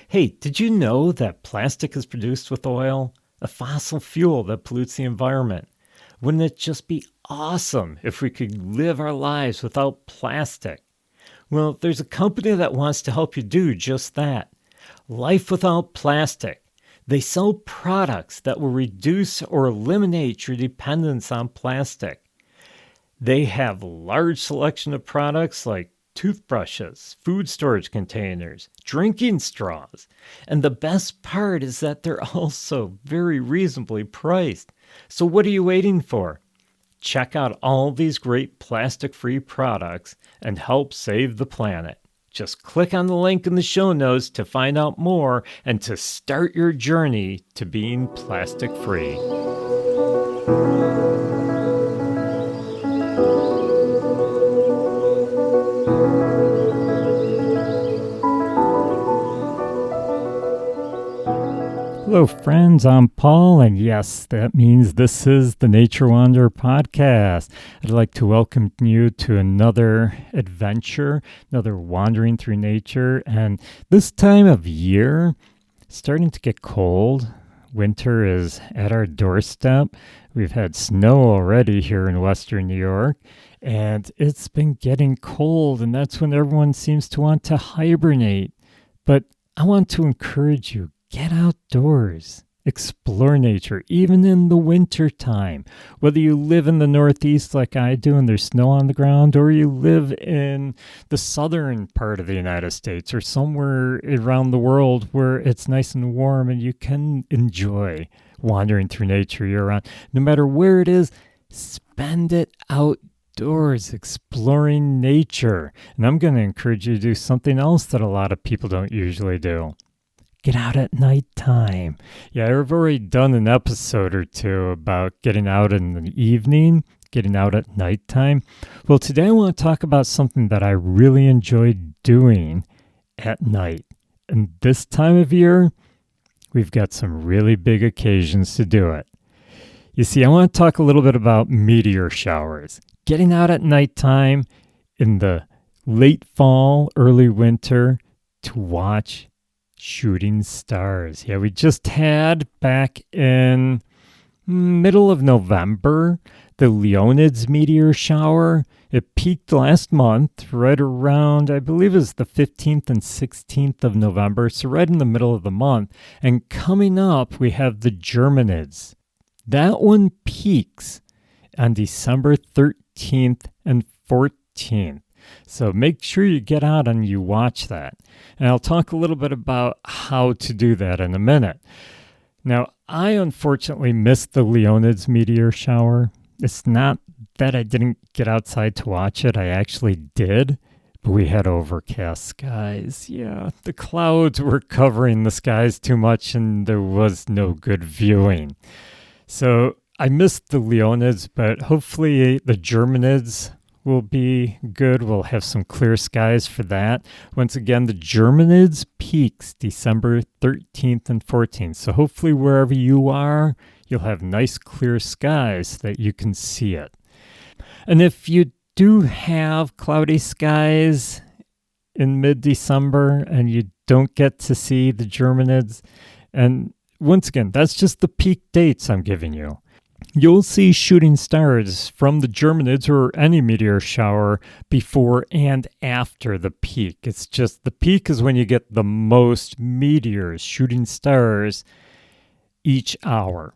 Hey, did you know that plastic is produced with oil? A fossil fuel that pollutes the environment. Wouldn't it just be awesome if we could live our lives without plastic? Well, there's a company that wants to help you do just that. Life Without Plastic. They sell products that will reduce or eliminate your dependence on plastic. They have a large selection of products like toothbrushes, food storage containers, drinking straws. And the best part is that they're also very reasonably priced. So what are you waiting for? Check out all these great plastic-free products and help save the planet. Just click on the link in the show notes to find out more and to start your journey to being plastic-free. Hello, friends. I'm Paul, and yes, that means this is the Nature Wanderer podcast. I'd like to welcome you to another adventure, another wandering through nature. And this time of year, it's starting to get cold. Winter is at our doorstep. We've had snow already here in Western New York, and it's been getting cold, and that's when everyone seems to want to hibernate. But I want to encourage you. Get outdoors, explore nature, even in the winter time. Whether you live in the Northeast like I do and there's snow on the ground, or you live in the southern part of the United States or somewhere around the world where it's nice and warm and you can enjoy wandering through nature year-round. No matter where it is, spend it outdoors exploring nature. And I'm going to encourage you to do something else that a lot of people don't usually do. Get out at nighttime. Yeah, I've already done an episode or two about getting out in the evening, getting out at nighttime. Well, today I want to talk about something that I really enjoy doing at night. And this time of year, we've got some really big occasions to do it. You see, I want to talk a little bit about meteor showers. Getting out at nighttime in the late fall, early winter to watch shooting stars. Yeah, we just had back in middle of November the Leonids meteor shower. It peaked last month right around, I believe it was the 15th and 16th of November, so right in the middle of the month. And coming up, we have the Germanids. That one peaks on December 13th and 14th. So make sure you get out and you watch that. And I'll talk a little bit about how to do that in a minute. Now, I unfortunately missed the Leonids meteor shower. It's not that I didn't get outside to watch it. I actually did. But we had overcast skies. Yeah, the clouds were covering the skies too much and there was no good viewing. So I missed the Leonids, but hopefully the Germanids will be good. We'll have some clear skies for that. Once again, the Germanids peaks December 13th and 14th. So hopefully wherever you are, you'll have nice clear skies so that you can see it. And if you do have cloudy skies in mid-December and you don't get to see the Germanids, and once again, that's just the peak dates I'm giving you. You'll see shooting stars from the Germanids or any meteor shower before and after the peak. It's just the peak is when you get the most meteors, shooting stars, each hour.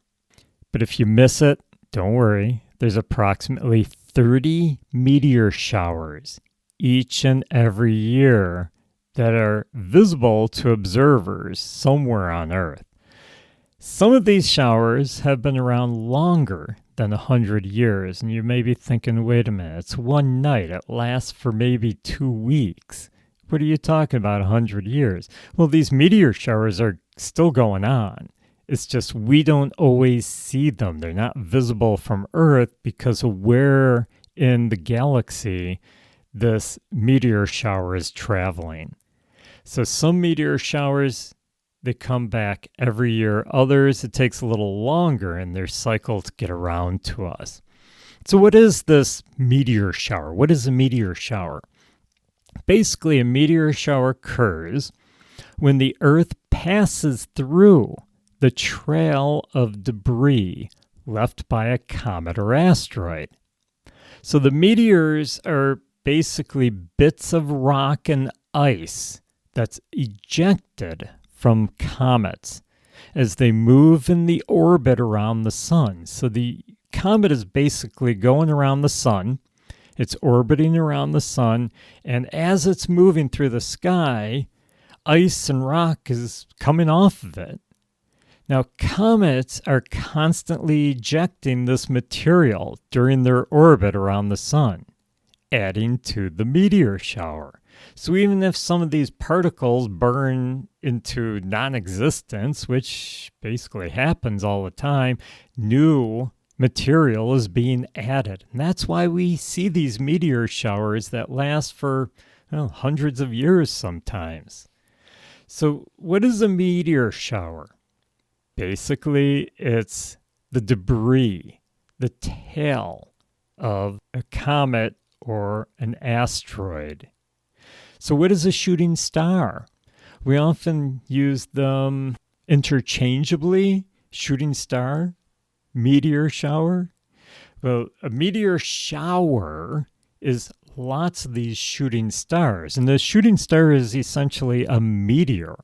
But if you miss it, don't worry. There's approximately 30 meteor showers each and every year that are visible to observers somewhere on Earth. Some of these showers have been around longer than 100 years, and you may be thinking, wait a minute, it's one night. It lasts for maybe 2 weeks. What are you talking about, 100 years? Well, these meteor showers are still going on. It's just we don't always see them. They're not visible from Earth because of where in the galaxy this meteor shower is traveling. So some meteor showers, they come back every year. Others, it takes a little longer in their cycle to get around to us. So what is this meteor shower? What is a meteor shower? Basically, a meteor shower occurs when the Earth passes through the trail of debris left by a comet or asteroid. So the meteors are basically bits of rock and ice that's ejected from comets as they move in the orbit around the sun. So the comet is basically going around the sun. It's orbiting around the sun, and as it's moving through the sky, ice and rock is coming off of it. Now, comets are constantly ejecting this material during their orbit around the sun, adding to the meteor shower. So even if some of these particles burn into non-existence, which basically happens all the time, new material is being added. And that's why we see these meteor showers that last for hundreds of years sometimes. So what is a meteor shower? Basically, it's the debris, the tail of a comet or an asteroid. So what is a shooting star? We often use them interchangeably, shooting star, meteor shower. Well, a meteor shower is lots of these shooting stars, and the shooting star is essentially a meteor.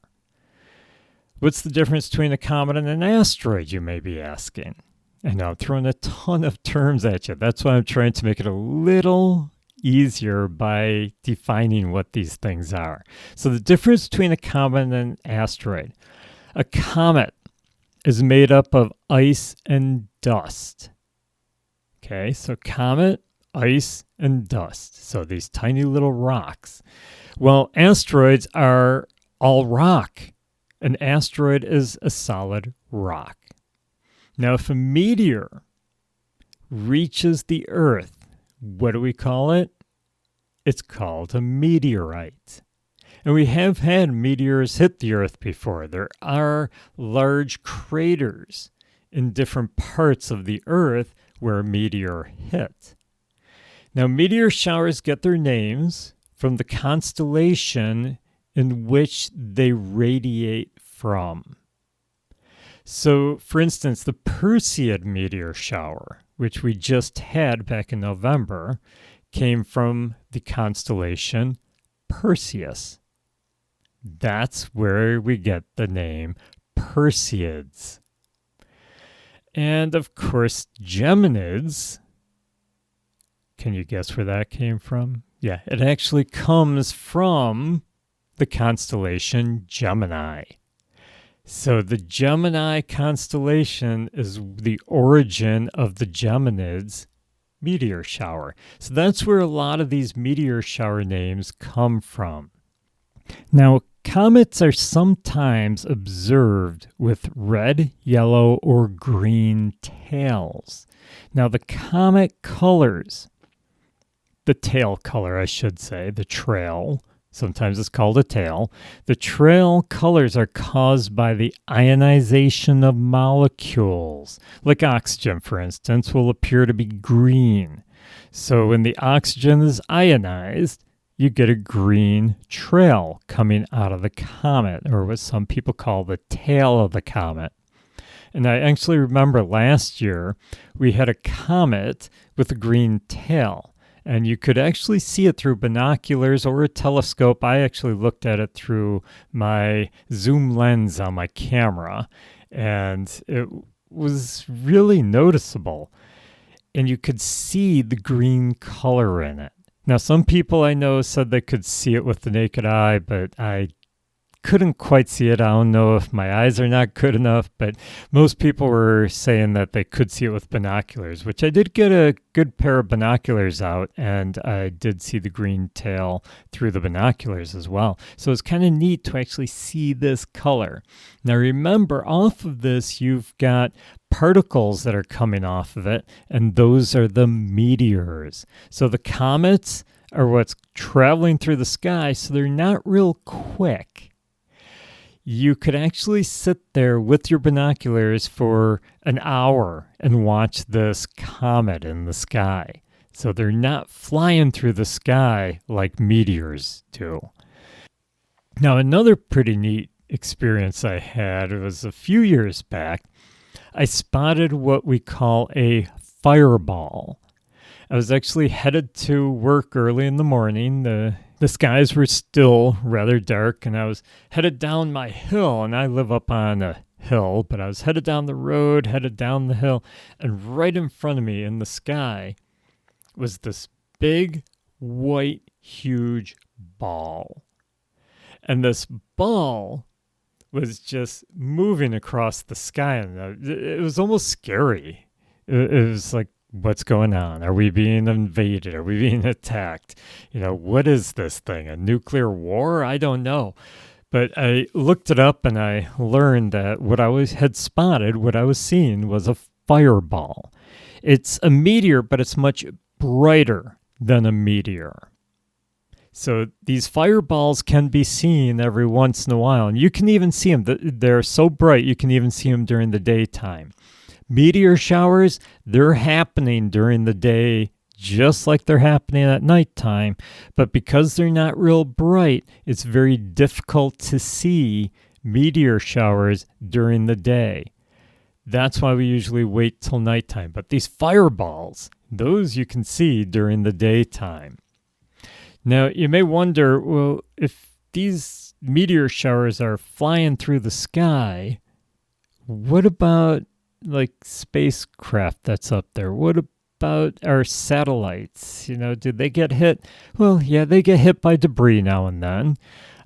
What's the difference between a comet and an asteroid, you may be asking? I know I'm throwing a ton of terms at you. That's why I'm trying to make it a little easier by defining what these things are. So the difference between a comet and an asteroid. A comet is made up of ice and dust. Okay, so comet, ice, and dust. So these tiny little rocks. Well, asteroids are all rock. An asteroid is a solid rock. Now, if a meteor reaches the Earth, what do we call it? It's called a meteorite. And we have had meteors hit the Earth before. There are large craters in different parts of the Earth where a meteor hit. Now, meteor showers get their names from the constellation in which they radiate from. So, for instance, the Perseid meteor shower, which we just had back in November, came from the constellation Perseus. That's where we get the name Perseids. And of course, Geminids. Can you guess where that came from? Yeah, it actually comes from the constellation Gemini. So the Gemini constellation is the origin of the Geminids meteor shower. So that's where a lot of these meteor shower names come from. Now, comets are sometimes observed with red, yellow, or green tails. Now, the comet colors, the tail color, I should say, the trail, sometimes it's called a tail. The trail colors are caused by the ionization of molecules. Like oxygen, for instance, will appear to be green. So when the oxygen is ionized, you get a green trail coming out of the comet, or what some people call the tail of the comet. And I actually remember last year we had a comet with a green tail. And you could actually see it through binoculars or a telescope. I actually looked at it through my zoom lens on my camera, and it was really noticeable. And you could see the green color in it. Now, some people I know said they could see it with the naked eye, but I couldn't quite see it. I don't know if my eyes are not good enough, but most people were saying that they could see it with binoculars, which I did get a good pair of binoculars out, and I did see the green tail through the binoculars as well. So it's kind of neat to actually see this color. Now remember, off of this, you've got particles that are coming off of it, and those are the meteors. So the comets are what's traveling through the sky, so they're not real quick. You could actually sit there with your binoculars for an hour and watch this comet in the sky. So they're not flying through the sky like meteors do. Now, another pretty neat experience I had was a few years back. I spotted what we call a fireball. I was actually headed to work early in the morning. The skies were still rather dark, and I was headed down my hill, and I live up on a hill, but I was headed down the road, headed down the hill, and right in front of me in the sky was this big, white, huge ball. And this ball was just moving across the sky, and it was almost scary. It was like, what's going on? Are we being invaded? Are we being attacked? What is this thing? A nuclear war? I don't know. But I looked it up and I learned that what I had spotted, what I was seeing, was a fireball. It's a meteor, but it's much brighter than a meteor. So these fireballs can be seen every once in a while, and you can even see them. They're so bright, you can even see them during the daytime. Meteor showers, they're happening during the day just like they're happening at nighttime, but because they're not real bright, it's very difficult to see meteor showers during the day. That's why we usually wait till nighttime. But these fireballs, those you can see during the daytime. Now, you may wonder, well, if these meteor showers are flying through the sky, what about like spacecraft that's up there? What about our satellites? Did they get hit? Well, yeah, they get hit by debris now and then.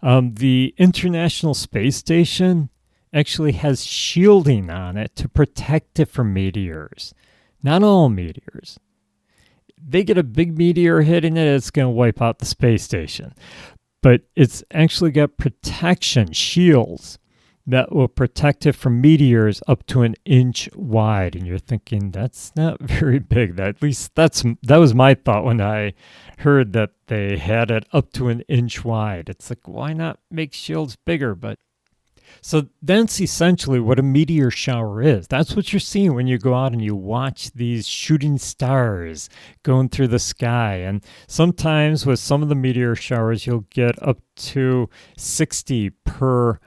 The International Space Station actually has shielding on it to protect it from meteors. Not all meteors. They get a big meteor hitting it, it's going to wipe out the space station. But it's actually got protection, shields, that will protect it from meteors up to 1 inch wide. And you're thinking, that's not very big. At least that was my thought when I heard that they had it up to 1 inch wide. It's like, why not make shields bigger? So that's essentially what a meteor shower is. That's what you're seeing when you go out and you watch these shooting stars going through the sky. And sometimes with some of the meteor showers, you'll get up to 60 per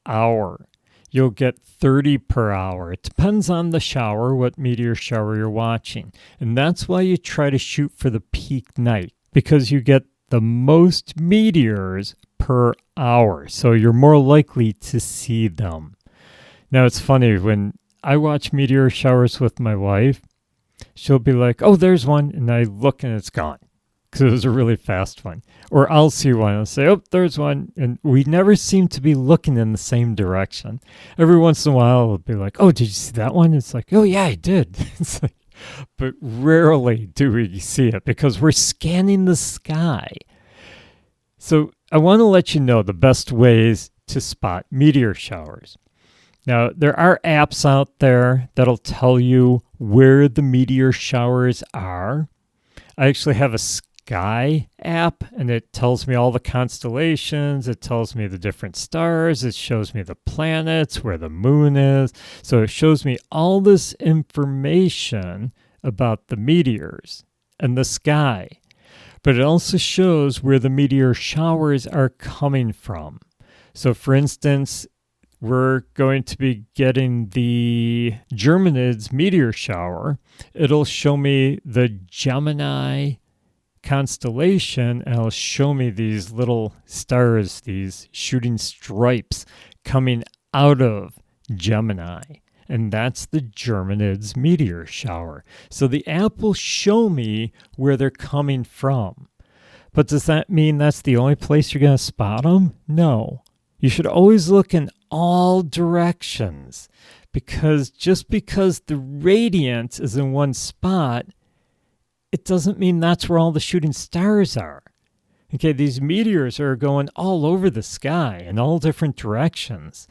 hour. You'll get 30 per hour. It depends on the shower, what meteor shower you're watching. And that's why you try to shoot for the peak night, because you get the most meteors per hour. So you're more likely to see them. Now, it's funny, when I watch meteor showers with my wife, she'll be like, oh, there's one. And I look and it's gone, because it was a really fast one. Or I'll see one and say, oh, there's one. And we never seem to be looking in the same direction. Every once in a while, it'll be like, oh, did you see that one? It's like, oh, yeah, I did. It's like, but rarely do we see it because we're scanning the sky. So I want to let you know the best ways to spot meteor showers. Now, there are apps out there that'll tell you where the meteor showers are. I actually have a sky app, and it tells me all the constellations. It tells me the different stars. It shows me the planets, where the moon is. So it shows me all this information about the meteors and the sky. But it also shows where the meteor showers are coming from. So, for instance, we're going to be getting the Geminids meteor shower. It'll show me the Gemini constellation, and it'll show me these little stars, these shooting stripes coming out of Gemini. And that's the Geminids meteor shower. So the app will show me where they're coming from. But does that mean that's the only place you're going to spot them? No. You should always look in all directions, because just because the radiance is in one spot, it doesn't mean that's where all the shooting stars are. Okay, these meteors are going all over the sky in all different directions.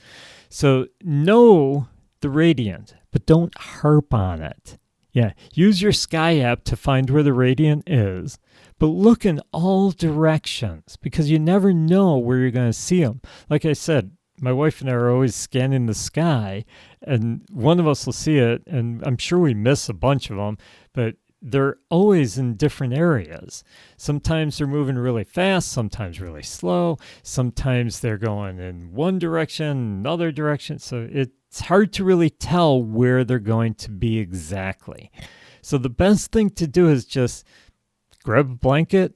So know the radiant, but don't harp on it. Yeah, use your sky app to find where the radiant is, but look in all directions, because you never know where you're going to see them. Like I said, my wife and I are always scanning the sky, and one of us will see it, and I'm sure we miss a bunch of them, but they're always in different areas. Sometimes they're moving really fast, sometimes really slow, sometimes they're going in one direction, another direction. So it's hard to really tell where they're going to be exactly. So the best thing to do is just grab a blanket,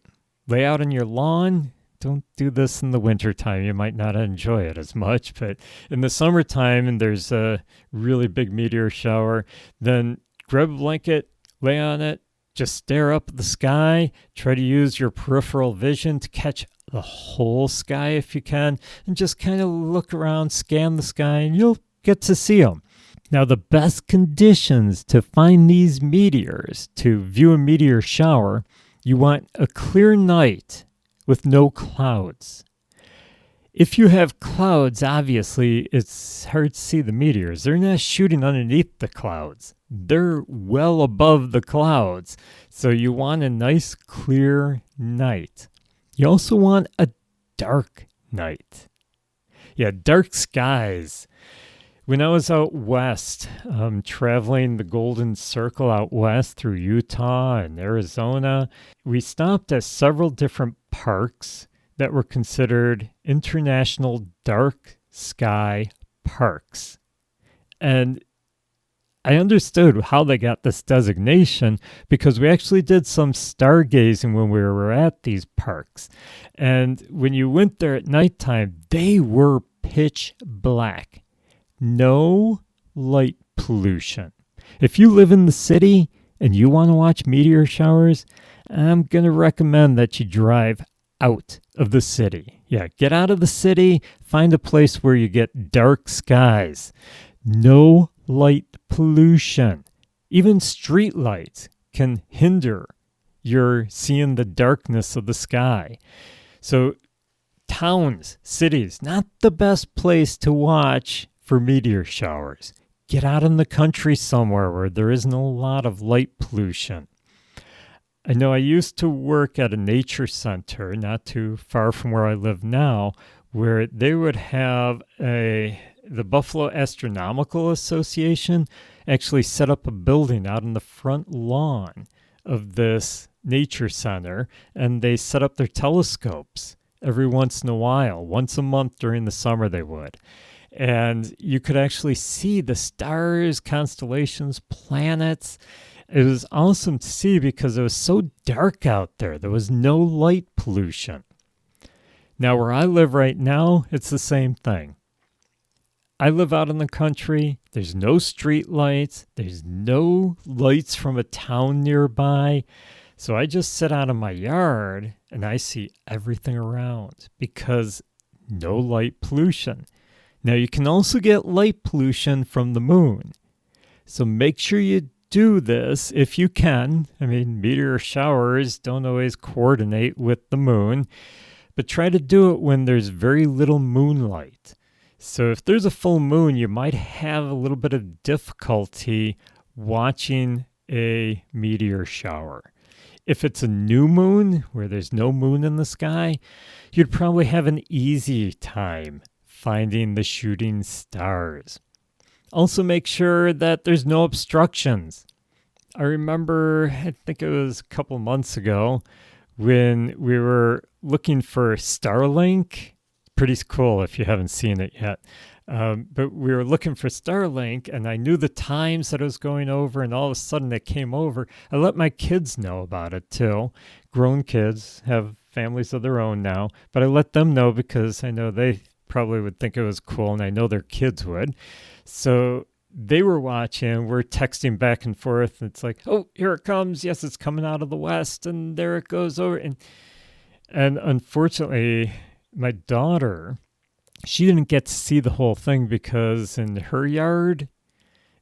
lay out on your lawn. Don't do this in the wintertime. You might not enjoy it as much, but in the summertime and there's a really big meteor shower, then grab a blanket, lay on it, just stare up at the sky, try to use your peripheral vision to catch the whole sky if you can, and just kind of look around, scan the sky, and you'll get to see them. Now, the best conditions to find these meteors, to view a meteor shower, you want a clear night with no clouds. If you have clouds, obviously, it's hard to see the meteors. They're not shooting underneath the clouds. They're well above the clouds. So you want a nice, clear night. You also want a dark night. Yeah, dark skies. When I was out west, traveling the Golden Circle out west through Utah and Arizona, we stopped at several different parks that were considered international dark sky parks. And I understood how they got this designation because we actually did some stargazing when we were at these parks. And when you went there at nighttime, they were pitch black. No light pollution. If you live in the city and you want to watch meteor showers, I'm going to recommend that you drive out of the city. Yeah, get out of the city, find a place where you get dark skies. No light pollution. Even street lights can hinder your seeing the darkness of the sky. So towns, cities, not the best place to watch for meteor showers. Get out in the country somewhere where there isn't a lot of light pollution. I know I used to work at a nature center not too far from where I live now, where they would have the Buffalo Astronomical Association actually set up a building out in the front lawn of this nature center, and they set up their telescopes every once in a while. Once a month during the summer they would. And you could actually see the stars, constellations, planets. It was awesome to see because it was so dark out there. There was no light pollution. Now, where I live right now, it's the same thing. I live out in the country. There's no street lights. There's no lights from a town nearby. So I just sit out in my yard and I see everything around because no light pollution. Now, you can also get light pollution from the moon. So make sure you do this if you can. I mean, meteor showers don't always coordinate with the moon, but try to do it when there's very little moonlight. So if there's a full moon, you might have a little bit of difficulty watching a meteor shower. If it's a new moon, where there's no moon in the sky, you'd probably have an easy time finding the shooting stars. Also make sure that there's no obstructions. I remember, I think it was a couple months ago, when we were looking for Starlink. Pretty cool if you haven't seen it yet. But we were looking for Starlink, and I knew the times that it was going over, and all of a sudden it came over. I let my kids know about it too. Grown kids have families of their own now, but I let them know because I know they probably would think it was cool, and I know their kids would. So they were watching. We're texting back and forth. And it's like, oh, here it comes. Yes, it's coming out of the west, and there it goes over. And unfortunately, my daughter, she didn't get to see the whole thing because in her yard,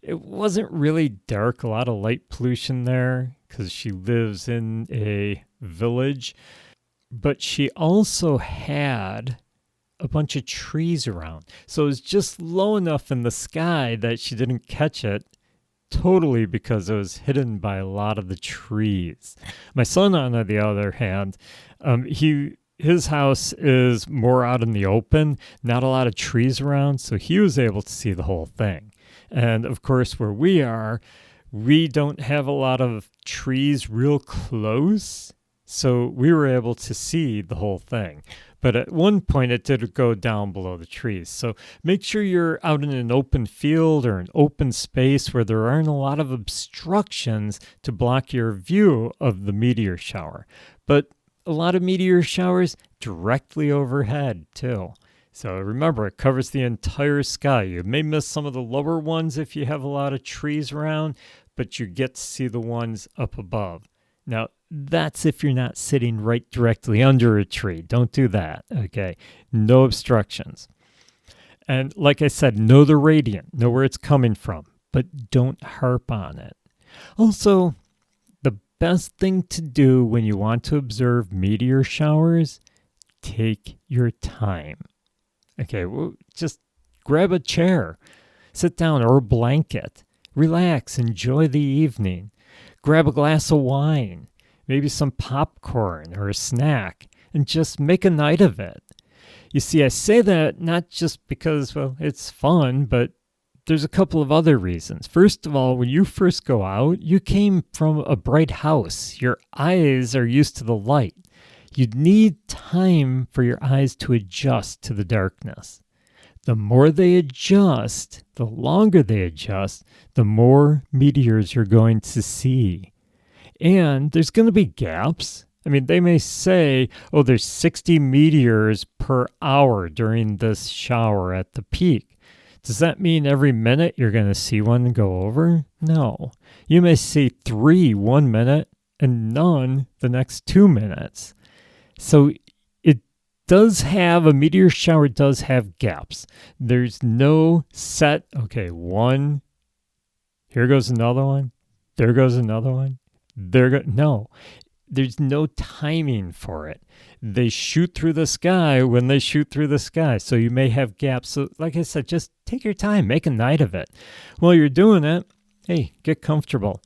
it wasn't really dark. A lot of light pollution there because she lives in a village. But she also had a bunch of trees around. So it was just low enough in the sky that she didn't catch it totally because it was hidden by a lot of the trees. My son, on the other hand, his house is more out in the open, not a lot of trees around, so he was able to see the whole thing. And of course, where we are, We don't have a lot of trees real close, so we were able to see the whole thing. But at one point, it did go down below the trees. So make sure you're out in an open field or an open space where there aren't a lot of obstructions to block your view of the meteor shower. But a lot of meteor showers directly overhead, too. So remember, it covers the entire sky. You may miss some of the lower ones if you have a lot of trees around, but you get to see the ones up above. Now, that's if you're not sitting right directly under a tree. Don't do that, okay? No obstructions. And like I said, know the radiant, know where it's coming from, but don't harp on it. Also, the best thing to do when you want to observe meteor showers, take your time. Okay, well, just grab a chair, sit down, or a blanket. Relax, enjoy the evening. Grab a glass of wine, maybe some popcorn or a snack, and just make a night of it. You see, I say that not just because, well, it's fun, but there's a couple of other reasons. First of all, when you first go out, you came from a bright house. Your eyes are used to the light. You need time for your eyes to adjust to the darkness. The more they adjust, the longer they adjust, the more meteors you're going to see. And there's going to be gaps. I mean, they may say, oh, there's 60 meteors per hour during this shower at the peak. Does that mean every minute you're going to see one go over? No. You may see 3 1 minute and none the next 2 minutes. So a meteor shower does have gaps. There's no set, okay, one, here goes another one, there goes another one, no. There's no timing for it. They shoot through the sky when they shoot through the sky, so you may have gaps. So like I said, just take your time, make a night of it. While you're doing it, hey, get comfortable.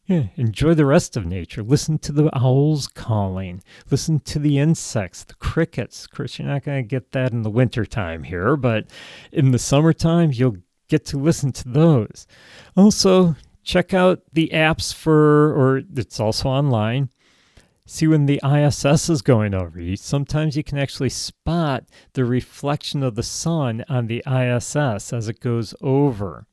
Yeah, enjoy the rest of nature. Listen to the owls calling. Listen to the insects, the crickets. Of course, you're not going to get that in the wintertime here, but in the summertime, you'll get to listen to those. Also, check out the apps or it's also online. See when the ISS is going over you. Sometimes you can actually spot the reflection of the sun on the ISS as it goes over.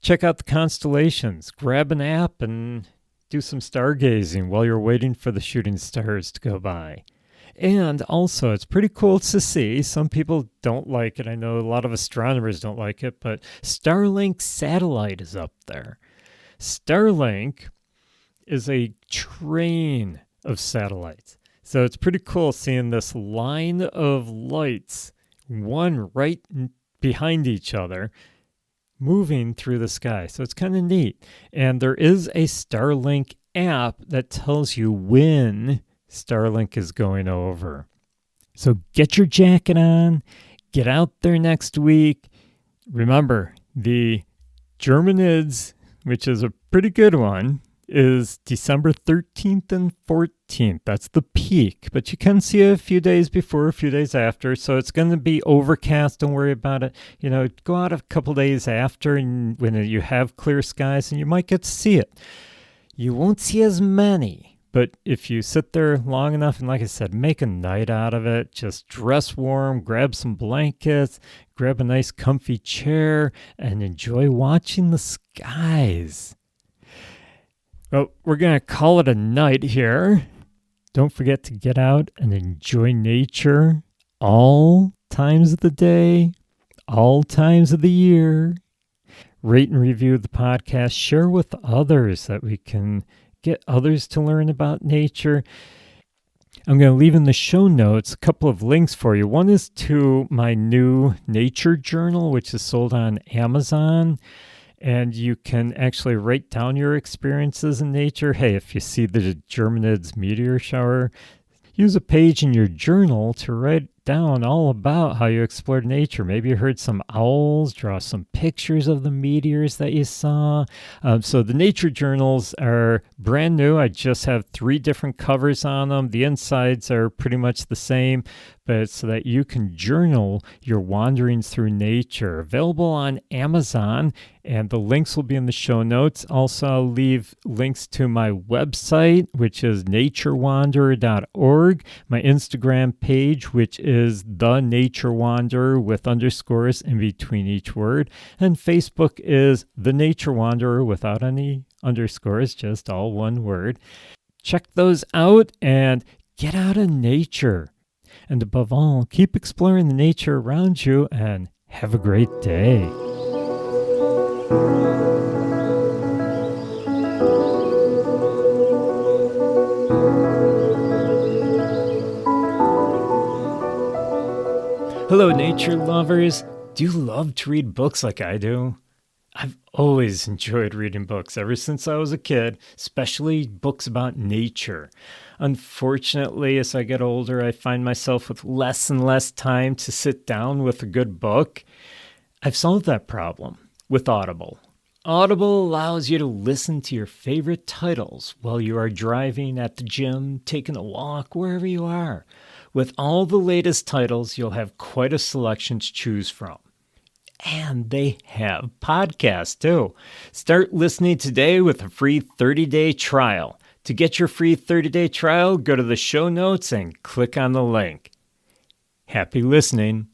Check out the constellations. Grab an app and do some stargazing while you're waiting for the shooting stars to go by. And also, it's pretty cool to see. Some people don't like it. I know a lot of astronomers don't like it, but Starlink satellite is up there. Starlink is a train of satellites. So it's pretty cool seeing this line of lights, one right behind each other, moving through the sky. So it's kind of neat. And there is a Starlink app that tells you when Starlink is going over. So get your jacket on, get out there next week. Remember, the Germanids, which is a pretty good one, is December 13th and 14th. That's the peak, but you can see it a few days before, a few days after, so it's going to be overcast. Don't worry about it. Go out a couple days after and when you have clear skies, and you might get to see it. You won't see as many, but if you sit there long enough, and like I said, make a night out of it, just dress warm, grab some blankets, grab a nice comfy chair, and enjoy watching the skies. Well, we're going to call it a night here. Don't forget to get out and enjoy nature all times of the day, all times of the year. Rate and review the podcast. Share with others that we can get others to learn about nature. I'm going to leave in the show notes a couple of links for you. One is to my new nature journal, which is sold on Amazon. And you can actually write down your experiences in nature. Hey, if you see the Germanids meteor shower, use a page in your journal to write down all about how you explored nature. Maybe you heard some owls, draw some pictures of the meteors that you saw. So the nature journals are brand new. I just have 3 different covers on them. The insides are pretty much the same, but it's so that you can journal your wanderings through nature. Available on Amazon, and the links will be in the show notes. Also, I'll leave links to my website, which is naturewanderer.org, my Instagram page, which is The Nature Wanderer with underscores in between each word, and Facebook is The Nature Wanderer without any underscores, just all one word. Check those out and get out in nature. And above all, keep exploring the nature around you and have a great day. Hello, nature lovers. Do you love to read books like I do? I've always enjoyed reading books ever since I was a kid, especially books about nature. Unfortunately, as I get older, I find myself with less and less time to sit down with a good book. I've solved that problem with Audible. Audible allows you to listen to your favorite titles while you are driving, at the gym, taking a walk, wherever you are. With all the latest titles, you'll have quite a selection to choose from. And they have podcasts too. Start listening today with a free 30-day trial. To get your free 30-day trial, go to the show notes and click on the link. Happy listening.